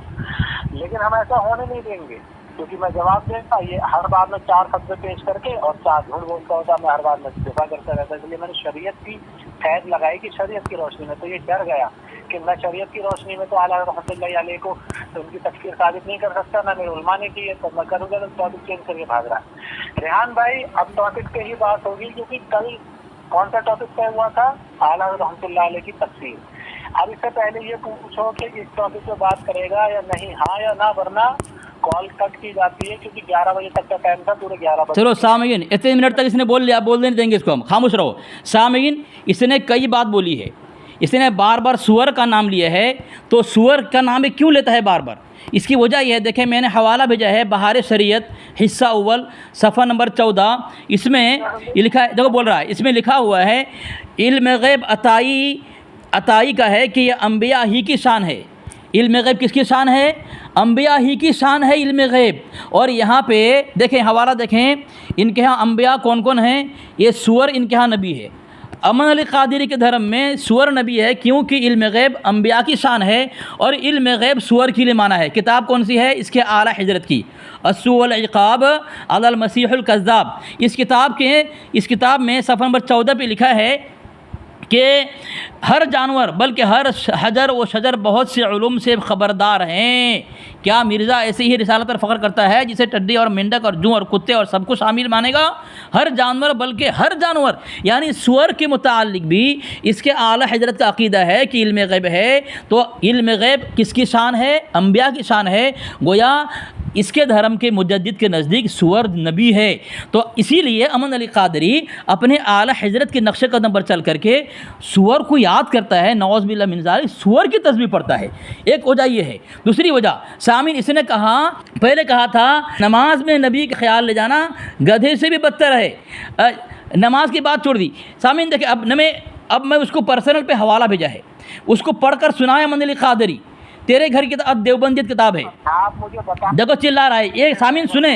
लेकिन हम ऐसा होने नहीं देंगे, क्योंकि मैं जवाब देता, ये हर बार में 4 फतवे पेश करके और 4 झूठ बोलता होता, मैं हर बार में दिफा करता रहता, इसलिए मैंने शरीयत की कैद लगाई कि शरीयत की रोशनी में, तो ये डर गया कि मैं शरीयत की रोशनी में तो आला रहमतुल्लाहि अलैह को तो उनकी तकफीर साबित नहीं कर सकता, ना मेरे उलमा ने की है, तो मैं करूँगा, तो टॉपिक चेंज करके भाग रहा है। रेहान भाई, अब टॉपिक पे ही बात होगी, क्योंकि कल कौन सा टॉपिक तय हुआ था? आला रहमतुल्लाहि अलैह की तकफीर। अब इससे पहले ये पूछो कि इस टॉपिक पे बात करेगा या नहीं, हाँ या ना, वरना कॉल कट की जाती है, क्योंकि 11 बजे तक का टाइम था, पूरे 11 बजे। चलो सामीन, इतने मिनट तक इसने बोल लिया, बोलने नहीं देंगे इसको हम, खामोश रहो। सामीन, इसने कई बात बोली है, इसने बार बार सुअर का नाम लिया है, तो सुअर का नाम ये क्यों लेता है बार बार? इसकी वजह यह है, देखें मैंने हवाला भेजा है, बहार शरीयत हिस्सा अव्वल सफ़ा नंबर 14, इसमें ये लिखा है, देखो बोल रहा है, इसमें लिखा हुआ है इल्म गैब अताई का है कि यह अम्बिया ही की शान है। इल्म गैब किसकी शान है? अम्बिया ही की शान है इल्म गैब। और यहाँ पे देखें, हवाला देखें, इनके यहाँ अम्बिया कौन कौन हैं, ये सुअर इनके यहाँ नबी है। अमन अली कादरी के धर्म में सुअर नबी है, क्योंकि इल्म गैब अम्बिया की शान है और इल्म गैब सुअर के लिए माना है। किताब कौन सी है? इसके आला हिजरत की अस्सू वल इक़ाब अलल मसीहुल कज़्ज़ाब। इस किताब में सफ़ा नंबर 14 पे लिखा है कि हर जानवर बल्कि हर हजर व शजर बहुत से उलूम से ख़बरदार हैं। क्या मिर्ज़ा ऐसे ही रिसालत पर फ़ख्र करता है जिसे टड्डी और मेंढक और जूं और कुत्ते और सबको शामिल मानेगा? हर जानवर बल्कि हर जानवर यानी सुअर के मुताल्लिक भी इसके आला हजरत का अक़ीदा है कि इल्म गैब है। तो इल्म गैब किसकी शान है? अम्बिया की शान है। गोया इसके धर्म के मुजद्दिद के नज़दीक सुअर नबी है। तो इसीलिए अमन अली कादरी अपने आला हजरत के नक्शे कदम पर चल करके सुअर को याद करता है, नौज़ बिल्लाह मिन ज़ालिक, सुअर की तस्बीह पढ़ता है। एक वजह ये है। दूसरी वजह, सामीन, इसने कहा, पहले कहा था नमाज में नबी का ख्याल ले जाना गधे से भी बदतर है। नमाज की बात छोड़ दी। सामीन देखे, अब मैं उसको पर्सनल पे हवाला भेजा है, उसको पढ़कर सुनाया अमन अली कादरी। तेरे घर की देवबंदियत किताब है, आप मुझे बता, देखो चिल्ला रहा है ये। सामीन सुने,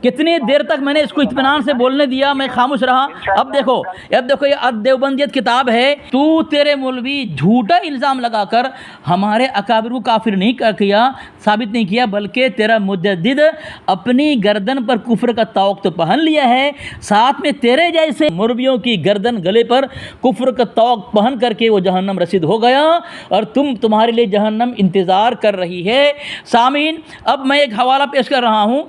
कितनी देर तक मैंने इसको इत्मीनान से बोलने दिया, मैं खामोश रहा। अब देखो ये देवबंदियत किताब है। तू तेरे मौलवी झूठा इल्ज़ाम लगाकर हमारे अकाबिर को काफिर नहीं किया, साबित नहीं किया, बल्कि तेरा मुजद्दिद अपनी गर्दन पर कुफ्र का तौक तो पहन लिया है, साथ में तेरे जैसे मुरबियों की गर्दन गले पर कुफ्र का तौक पहन करके वो जहन्नम रसीद हो गया और तुम्हारे लिए जहन्नम इंतज़ार कर रही है। सामीन, अब मैं एक हवाला पेश कर रहा हूँ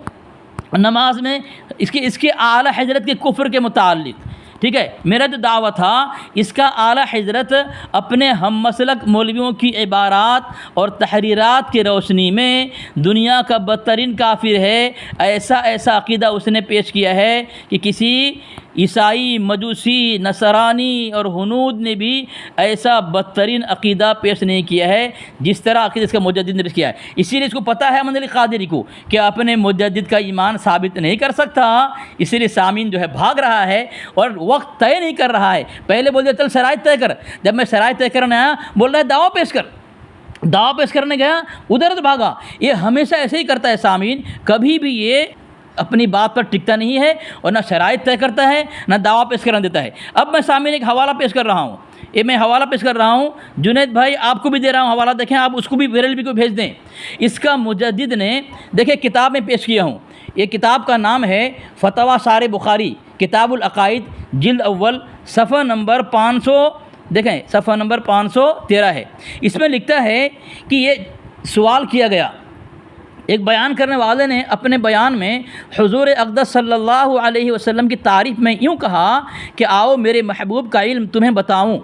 नमाज में इसके आला हजरत के कुफ्र के मुताल्लिक, ठीक है। मेरा जो दावा था, इसका आला हजरत अपने हम मसलक मौलवियों की इबारात और तहरीरात की रोशनी में दुनिया का बदतरीन काफिर है, ऐसा अक़ीदा उसने पेश किया है कि किसी ईसाई, मजूसी, नसरानी और हुनूद ने भी ऐसा बदतरीन अक़ीदा पेश नहीं किया है जिस तरह अक़ीदा इसका मुजद्दिद ने पेश किया है। इसीलिए इसको पता है अहमद अली क़ादिरी को कि अपने मुजद्दिद का ईमान साबित नहीं कर सकता, इसीलिए सामीन जो है भाग रहा है और वक्त तय नहीं कर रहा है। पहले बोल दिया चल शराइत तय कर, जब मैं शराइत तय करने आया बोल रहा है दावा पेश कर, दावा पेश करने गया उधर तो भागा। ये हमेशा ऐसे ही करता है सामीन, कभी भी ये अपनी बात पर टिकता नहीं है और ना शराइत तय करता है ना दावा पेश करने देता है। अब मैं सामीन एक हवाला पेश कर रहा हूँ, ये मैं हवाला पेश कर रहा हूँ, जुनैद भाई आपको भी दे रहा हूँ हवाला, देखें आप उसको भी बरेलवी को भेज दें। इसका मुजद्दिद ने देखें किताब में पेश किया हूँ, ये किताब का नाम है फतवा सारे बुखारी, किताबुल अकाइद, जिल्द अव्वल, सफ़ा नंबर 500, देखें सफ़ा नंबर 513 है। इसमें लिखता है कि ये सवाल किया गया, एक बयान करने वाले ने अपने बयान में हुज़ूर अक़दस सल्लल्लाहु अलैहि वसल्लम की तारीफ़ में यूँ कहा कि आओ मेरे महबूब का इल्म तुम्हें बताऊँ,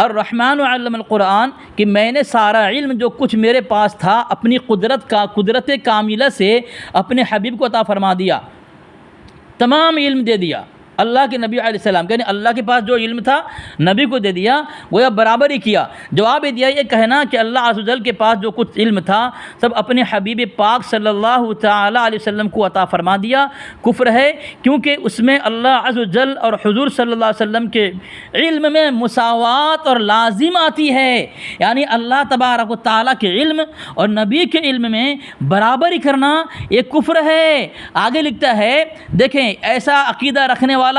और रहमान अल्लमल क़ुरआन, कि मैंने सारा इल्म जो कुछ मेरे पास था अपनी कुदरत कामिला से अपने हबीब को अता फ़रमा दिया, तमाम इल्म दे दिया। अल्लाह के नबी अलैहिस्सलाम यानी अल्लाह के पास जो इल्म था नबी को दे दिया, गोया बराबर ही किया। जवाब ये दिया, ये कहना कि अल्लाह अज़्ज़ व जल के पास जो कुछ इल्म था सब अपने हबीब पाक सल्लल्लाहु तआला अलैहि वसल्लम को अता फ़रमा दिया, कुफ्र है, क्योंकि उसमें अल्लाह अज़्ज़ व जल और हुज़ूर सल्लल्लाहु अलैहि वसल्लम के इल्म में मुसावात और लाजिम आती है, यानी अल्लाह तबारक व तआला के इल्म और नबी के इल्म में बराबरी करना ये कुफ्र है। आगे लिखता है, देखें ऐसा अक़ीदा रखने वाला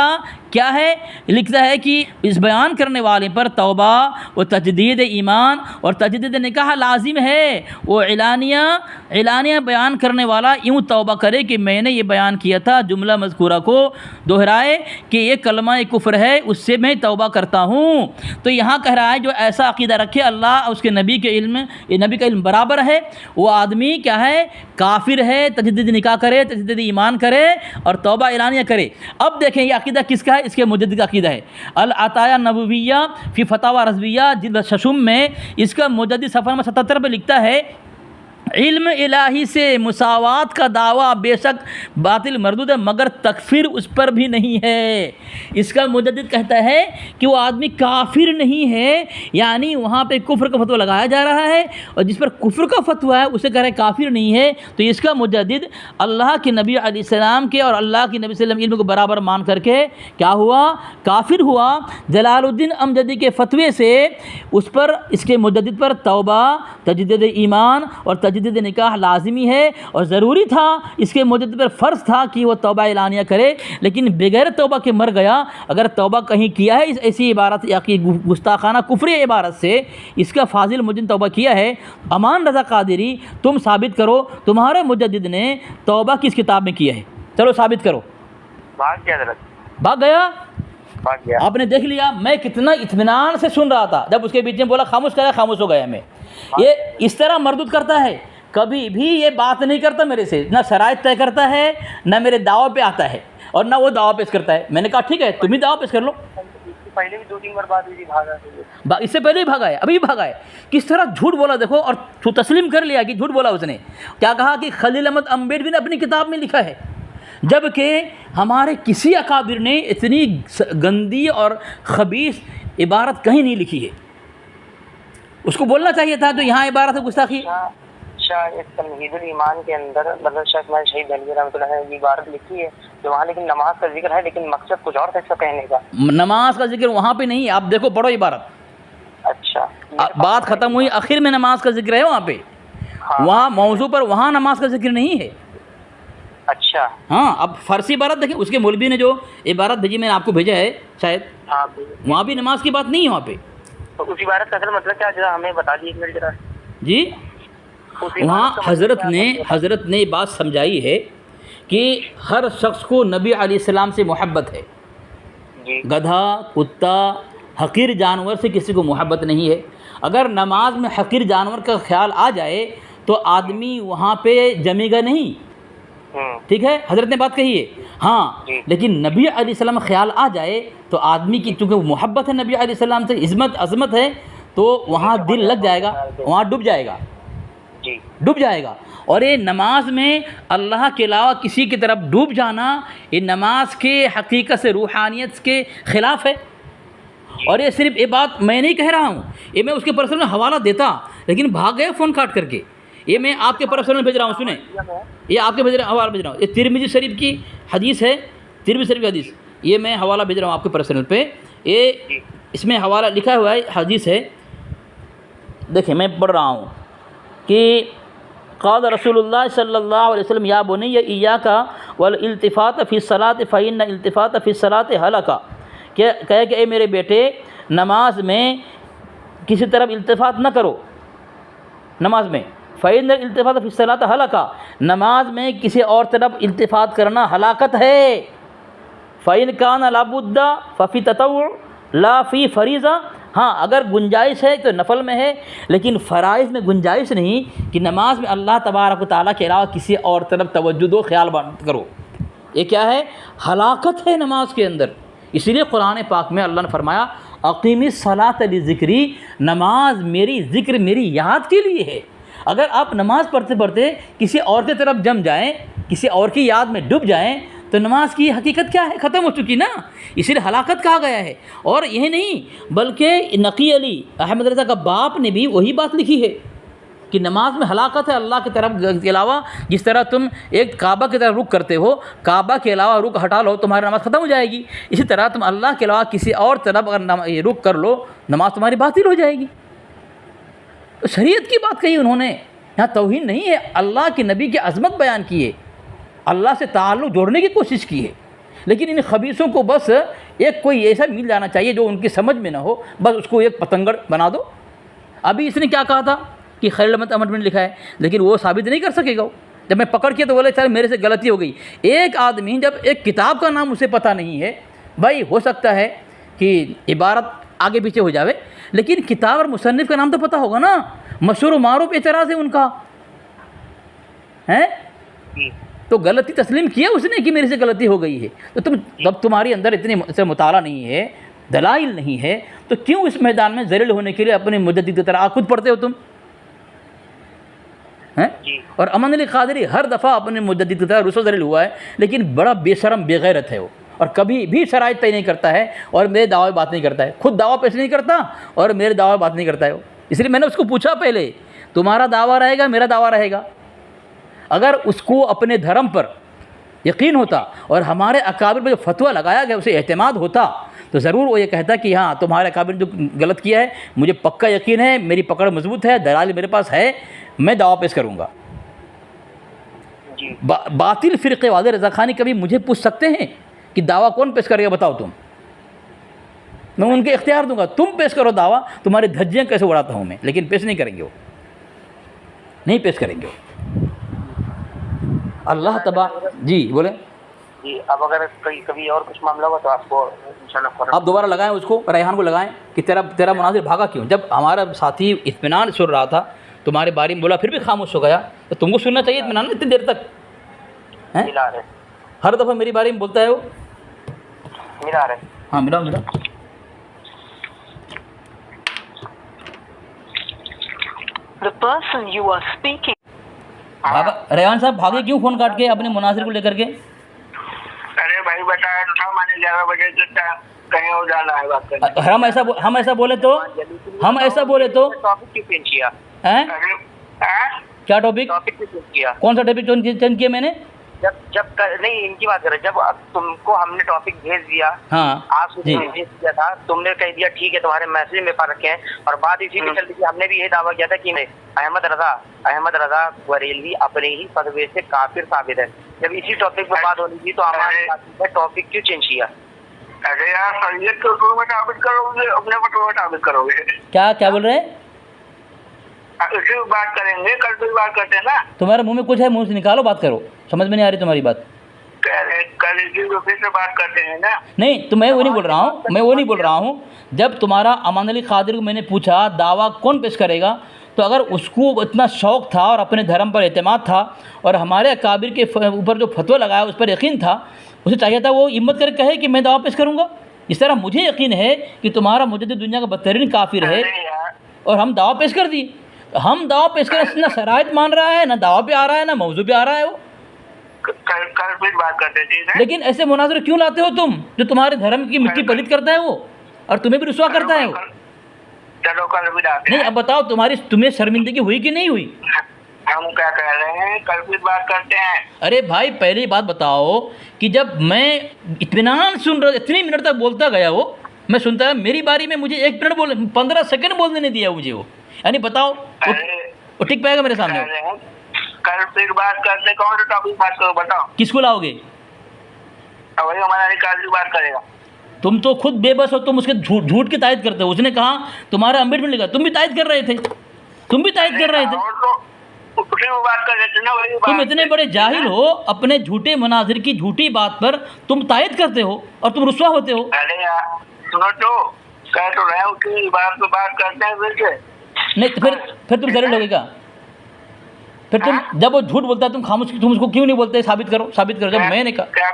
क्या है, लिखता है कि इस बयान करने वाले पर तौबा व तजदीद ईमान और तजदीद निकाह लाजिम है। वो एलानिया बयान करने वाला यूँ तौबा करे कि मैंने ये बयान किया था, जुमला मज़कूरा को दोहराए कि ये कलमा कुफ्र है, उससे मैं तौबा करता हूँ। तो यहाँ कह रहा है जो ऐसा अक़ीदा रखे अल्लाह उसके नबी के इल्म, ये नबी का इल्म बराबर है, वो आदमी क्या है, काफिर है, तजदीद निकाह करे, तजदीद ईमान करे और तौबा एलानिया करे। अब देखें ये अक़ीदा किसका है, इसके मुजद्दिद का अक़ीदा है। अल अताया नबविया फ़ी फतावा रज़विया जिल्द शशुम में इसका मुजद्दिद सफ़ा नंबर 77 पर लिखता है, इल्म इलाही से मुसावात का दावा बेशक बातिल मरदूद है मगर तकफीर उस पर भी नहीं है। इसका मुजद्दिद कहता है कि वो आदमी काफिर नहीं है, यानी वहाँ पे कुफ्र का फतवा लगाया जा रहा है और जिस पर कुफ्र का फतवा है उसे कह रहे हैं काफिर नहीं है। तो इसका मुजद्दिद अल्लाह के नबी अलैहिस्सलाम के और अल्लाह के नबी सल्लल्लाहु अलैहि वसल्लम इल्म को बराबर मान करके क्या हुआ, काफिर हुआ। जलालुद्दीन अमजदी के फतवे से उस पर, इसके मुजद्दिद पर तौबा, तजदीद ईमान और तजदीद निकाह लाजिमी है और ज़रूरी था, इसके मुजद्दिद पर फ़र्ज़ था कि वो तौबा एलानिया करे, लेकिन बगैर तौबा के मर गया। अगर तौबा कहीं किया है इस ऐसी इबारत या कि गुस्ताखाना कुफ्री इबारत से, इसका फाजिल मुजद्दिद तौबा किया है। अमान रज़ा क़ादिरी तुम साबित करो तुम्हारे मुजद्दिद ने तौबा किस किताब में किया है, चलो साबित करो। भाग गया, भाग गया, भाग गया। आपने देख लिया मैं कितना इत्मीनान से सुन रहा था, जब उसके बीच में बोला खामोश करा, खामोश हो गया मैं। ये इस तरह मरदूद करता है, कभी भी ये बात नहीं करता मेरे से, ना शराइत तय करता है ना मेरे दावा पे आता है और ना वो दावा पेश करता है। मैंने कहा ठीक है तुम ही दावा पेश कर लो। पहले भी 2-3 बार बात हुई थी, भागा, इससे पहले ही भागा है, अभी भी भागा है। किस तरह झूठ बोला देखो, और तो तस्लीम कर लिया कि झूठ बोला उसने। क्या कहा कि खलील अहमद अम्बेडकर ने अपनी किताब में लिखा है, जबकि हमारे किसी अकाबिर ने इतनी गंदी और खबीस इबारत कहीं नहीं लिखी है। उसको बोलना चाहिए था, तो यहाँ इबारत है गुस्ताखी। शायद तमहीदुल ईमान के अंदर मतलब शायद मैं शहीद दहलवी रहमतुल्लाह अलैह ने इबारत लिखी है तो वहाँ लेकिन नमाज का जिक्र है, लेकिन मकसद कुछ और था इसका कहने का। नमाज का जिक्र वहाँ पे नहीं है, आप देखो पढ़ो इबारत। अच्छा, बात ख़त्म हुई, आखिर में नमाज का जिक्र है वहाँ पे। हाँ, वहाँ मौजू पर वहाँ नमाज का जिक्र नहीं है। अच्छा, हाँ, अब फ़ारसी इबारत देखें, उसके मौलवी ने जो इबारत भेजी मैंने आपको भेजा है शायद, वहाँ भी नमाज की बात नहीं है वहाँ पे। तो उस इबारत का असल मतलब क्या, जरा हमें बता दीजिए एक मिनट जरा जी। वहाँ हज़रत ने बात समझाई है कि हर शख्स को नबी अलैहिस्सलाम से मोहब्बत है। गधा, कुत्ता, हकीर जानवर से किसी को मोहब्बत नहीं है। अगर नमाज में हकीर जानवर का ख्याल आ जाए तो आदमी वहाँ पे जमेगा नहीं, ठीक है, हज़रत ने बात कही है। हाँ, लेकिन नबी अलैहिस्सलाम ख्याल आ जाए तो आदमी की, चूँकि मोहब्बत है नबी अलैहिस्सलाम से, इज़्ज़त अज़मत है, तो वहाँ दिल लग जाएगा, वहाँ डूब जाएगा। जी डूब जाएगा। और ये नमाज में अल्लाह के अलावा किसी की तरफ डूब जाना, ये नमाज के हकीकत से, रूहानियत के ख़िलाफ़ है। और ये सिर्फ ये बात मैं नहीं कह रहा हूँ, ये मैं उसके पर्सनल में हवाला देता, लेकिन भाग गए फ़ोन काट करके। ये मैं आपके पर्सनल भेज रहा हूँ, सुने, ये आपके हवाला भेज रहा हूँ। ये तिरमिज़ी शरीफ की हदीस है, तिरमिज़ी शरीफ की हदीस, ये मैं हवाला भेज रहा हूँ आपके पर्सनल पे। ये इसमें हवाला लिखा हुआ है, हदीस है, देखिए मैं पढ़ रहा हूँ कि क़ाल रसूलुल्लाह सल्लल्लाहु अलैहि वसल्लम या बुनय्या इय्याका वल इल्तिफ़ात फ़ी सलात फ़इन्न इल्तिफ़ात फ़ी सलात हलका, क्या कहे कि ए मेरे बेटे, नमाज में किसी तरफ इल्तिफ़ात न करो, नमाज में फ़इन्न इल्तिफ़ात फ़ी सलात हलका, नमाज में किसी और तरफ इल्तिफ़ात करना हलाकत है। फ़इन कान लाबुद्दा फ़फ़ी ततव्वु ला फ़ी फ़रीज़ा, हाँ अगर गुंजाइश है तो नफल में है, लेकिन फ़राइज़ में गुंजाइश नहीं कि नमाज में अल्लाह तबारक व तआला के अलावा किसी और तरफ तवज्जो दो, ख्याल बंद करो। ये क्या है? हलाकत है नमाज के अंदर। इसीलिए कुरान पाक में अल्लाह ने फरमाया अक़ीमिस सलात लिज़िक्री, नमाज मेरी ज़िक्र, मेरी याद के लिए है। अगर आप नमाज़ पढ़ते पढ़ते किसी और की तरफ जम जाएँ, किसी और की याद में डूब जाएँ, तो नमाज की हकीकत क्या है? ख़त्म हो चुकी ना, इसीलिए हलाकत कहा गया है। और यही नहीं, बल्कि नकी अली अहमद रज़ा का बाप ने भी वही बात लिखी है कि नमाज में हलाकत है अल्लाह की तरफ के अलावा। जिस तरह तुम एक काबा की तरफ रुख करते हो, काबा के अलावा रुख हटा लो, तुम्हारी नमाज़ ख़त्म हो जाएगी। इसी तरह तुम अल्लाह के अलावा किसी और तरफ अगर रुख कर लो, नमाज तुम्हारी बातिल हो जाएगी। तो शरीयत की बात कही उन्होंने, यहाँ तौहीन नहीं है, अल्लाह के नबी की अज़मत बयान की है, अल्लाह से ताल्लुक़ जोड़ने की कोशिश की है। लेकिन इन खबीसों को बस एक कोई ऐसा मिल जाना चाहिए जो उनकी समझ में ना हो, बस उसको एक पतंगड़ बना दो। अभी इसने क्या कहा था कि खैरुल अमल में लिखा है, लेकिन वो साबित नहीं कर सकेगा वो। जब मैं पकड़ किया तो बोले सर मेरे से गलती हो गई। एक आदमी जब एक किताब का नाम उसे पता नहीं है, भाई हो सकता है कि इबारत आगे पीछे हो जावे, लेकिन किताब और मुसन्निफ़ का नाम तो पता होगा ना। मशहूर मारूफ एतराज़ है उनका, है तो गलती तस्लीम किया उसने कि मेरे से गलती हो गई है। तो जब तुम्हारी अंदर इतनी से मुताला नहीं है, दलाइल नहीं है, तो क्यों इस मैदान में ज़लील होने के लिए अपने मुजद्दिद की तरह खुद पढ़ते हो तुम, हैं? और अमन अली क़ादरी हर दफ़ा अपने मुजद्दिद की तरह रुसवा ज़लील हुआ है, लेकिन बड़ा बेशरम बेगैरत है वो, और कभी भी शराइत तय नहीं करता है और मेरे दावे बात नहीं करता है, खुद दावा पेश नहीं करता और मेरे दावा बात नहीं करता है वो। इसलिए मैंने उसको पूछा पहले, तुम्हारा दावा रहेगा मेरा दावा रहेगा? अगर उसको अपने धर्म पर यकीन होता और हमारे अकाबिर पर जो फतवा लगाया गया उसे एहतमाद होता, तो ज़रूर वो ये कहता कि हाँ तुम्हारे अकाबिर जो गलत किया है मुझे पक्का यकीन है, मेरी पकड़ मजबूत है, दलाल मेरे पास है, मैं दावा पेश करूँगा। बातिल फ़िरक़े वाले रज़ा ख़ानी कभी मुझे पूछ सकते हैं कि दावा कौन पेश करेगा, बताओ तुम, मैं उनके इख्तियार दूंगा, तुम पेश करो दावा, तुम्हारी धज्जियाँ कैसे उड़ाता हूँ मैं, लेकिन पेश नहीं करेंगे वो, नहीं पेश करेंगे वो। अल्लाह तबा जी बोले जी। अब अगर कभी और कुछ मामला हुआ तो आपको इंशाल्लाह आप दोबारा लगाएं, उसको रेहान को लगाएं कि तेरा मुनाज़िर भागा क्यों। जब हमारा साथी इत्मीनान सुन रहा था तुम्हारे बारे में बोला फिर भी खामोश हो गया, तो तुमको सुनना चाहिए इत्मीनान इतनी देर तक, हैं? हर दफ़ा मेरी बारे में बोलता है वो। हाँ मिला The person you are speaking. भागा रेहान साहब, भागे क्यों फ़ोन काट के अपने मुनाज़िर को लेकर के? अरे भाई बताया था मैंने 11 बजे कहीं और जाना है बात करने। हम ऐसा बोले तो टॉपिक क्यों चेंज किया? हैं? क्या टॉपिक चेंज किया? कौन सा टॉपिक चेंज किया मैंने? जब नहीं इनकी बात करें, जब तुमको हमने टॉपिक भेज दिया, हाँ आज भेज दिया था, तुमने कह दिया ठीक है तुम्हारे मैसेज में पा रखे हैं, और बात इसी पे चल रही थी। हमने भी यही दावा किया था कि अहमद रजा बरेलवी अपने ही फतवे से काफिर साबित है। जब इसी टॉपिक पर बात होनी थी तो हमारे टॉपिक क्यों चेंज किया? अरे यार सैयद को तुम साबित करोगे, अपने फतवे साबित करोगे? क्या बोल रहे हैं? इसी बात करेंगे, कल भी बात करते हैं ना। तुम्हारे मुंह में कुछ है, मुंह से निकालो, बात करो, समझ में नहीं आ रही तुम्हारी बात। कल फिर से बात करते हैं ना। नहीं तो मैं वो नहीं बोल रहा हूँ, जब तुम्हारा अमान अली क़ादरी को मैंने पूछा दावा कौन पेश करेगा, तो अगर उसको इतना शौक़ था और अपने धर्म पर एतमाद था और हमारे अकाबिर के ऊपर जो फतवा लगाया उस पर यकीन था, उसे चाहिए था वो हिम्मत करके कहे कि मैं दावा पेश करूँगा। इस तरह मुझे यकीन है कि तुम्हारा मुजद्दिद दुनिया का बदतरीन काफिर है और हम दावा पेश कर दिए। हम दावा पेश करें, ना शराइत मान रहा है, ना दावा पे आ रहा है, ना मौजू पे आ रहा है वो। कल फिर बात करते हैं, ठीक है? लेकिन ऐसे मुनाजरे क्यों लाते हो तुम, जो तुम्हारे धर्म की मिट्टी पलीत करता है वो, और तुम्हें भी रुसवा करता है वो? चलो कल भी आते नहीं, हैं। अब बताओ तुम्हें शर्मिंदगी हुई कि नहीं हुई? हम क्या कह रहे हैं, कल फिर बात करते हैं। अरे भाई पहली बात बताओ कि जब मैं इत्मीनान सुन रहा, इतनी मिनट तक बोलता गया वो, मैं सुनता है, मेरी बारी में मुझे 1 मिनट 15 सेकंड बोलने नहीं दिया मुझे वो। यानी बताओ वो टिक पाएगा मेरे सामने? कल फिर बात करते, कौन सा टॉपिक बात करो बताओ? किसको लाओगे? वही हमारा निकाल बात करेगा। तुम तो खुद बेबस हो, तुम उसके झूठ की तायद करते हो। उसने कहा तुम्हारा अम्बिट में लिखा, तुम भी तायद कर रहे थे, तुम भी तायद कर रहे थे। तो बात कर रहे थे ना, वही तुम बात इतने बड़े जाहिल हो, अपने झूठे मुनाजिर की झूठी बात पर तुम तायद करते हो और तुम रुस्वा होते हो। अरे यार सुनो, तो कह तो रहे हो कि बात पे बात करते हैं फिर से। नहीं तो फिर तुम जलील होगे क्या? फिर तुम जब वो झूठ बोलता है तुम खामोश, तुम उसको क्यों नहीं बोलते? साबित करो, साबित करो। जब मैंने कहा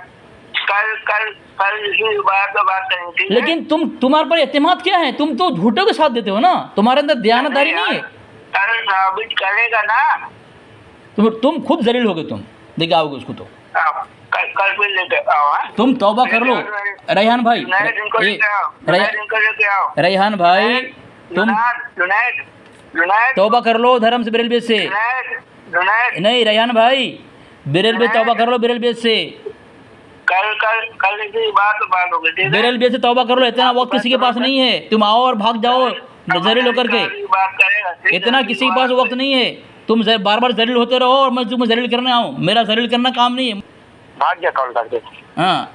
कल इसी बात पे बात करेंगे, ठीक है? लेकिन तुम्हारे पर एतमाद क्या है? तुम तो झूठों के साथ देते हो ना, तुम्हारे अंदर दयानतदारी नहीं है। कल साबित करेगा ना। तुम खुद जलील होगे, तुम देखिए आओगे उसको तो। कल फिर लेके आओ। तुम तौबा कर लो रेहान भाई, रेहान भाई तुम तौबा कर लो धर्म से, बेरलबेज से। नहीं रेहान भाई, बेरलबेज तौबा कर लो, बेरलबेज से। कल इसी बात होगी, ठीक है? बेरलबेज से तौबा कर लो, इतना वक्त किसी के पास नहीं है। तुम आओ और भाग जाओ जलील होकर के, इतना किसी के पास वक्त नहीं है। तुम बार बार जलील होते रहो और मैं तुम्हें जलील करने आऊँ, मेरा जलील करना काम नहीं है। भाग गया कॉल करके। हाँ